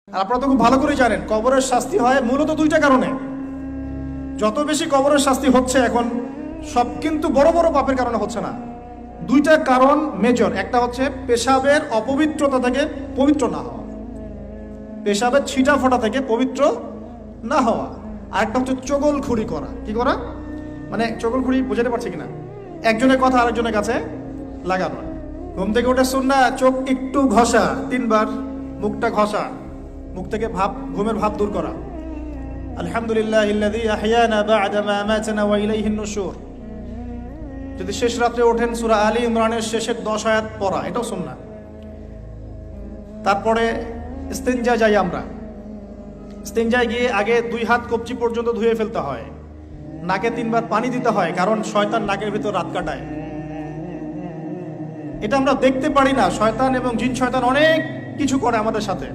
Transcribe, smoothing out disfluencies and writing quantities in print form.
আর আপনারা তো খুব ভালো করে জানেন কবরের শাস্তি হয় মূলত দুইটা কারণে। যত বেশি কবরের শাস্তি হচ্ছে এখন সব কিন্তু বড় বড় পাপের কারণে হচ্ছে না। দুইটা কারণ মেজর। একটা হচ্ছে পেশাবের অপবিত্রতা থেকে পবিত্র না হওয়া, পেশাবের ছিটা ফোটা থেকে পবিত্র না হওয়া। আর একটা হচ্ছে চগলখুরি করা। কি করা মানে চগলখুরি বোঝাতে পারছি কিনা, একজনের কথা আরেকজনের কাছে লাগানো। ঘুম থেকে উঠে সুন্নাহ চোখ একটু ঘষা, 3 বার মুখটা ঘষা, মুখ থেকে ঘুমের ভাব দূর করা। আলহামদুলিল্লাহিল্লাযী আহইয়ানা বা'দা মা আমাতানা ওয়া ইলাইহিন নুশুর। যদি শেষ রাত্রে ওঠেন সূরা আলী ইমরানের শেষের 10 আয়াত পড়া, এটাও সুন্নাহ। তারপরে ইস্তিনজা যাই আমরা, ইস্তিনজায় গিয়ে আগে 2 হাত কবজি পর্যন্ত ধুয়ে ফেলতে হয়, নাকে 3 বার পানি দিতে হয়, কারণ শয়তান নাকের ভিতর রাত কাটায়। এটা আমরা দেখতে পারি না, শয়তান এবং জিন শয়তান অনেক কিছু করে আমাদের সাথে।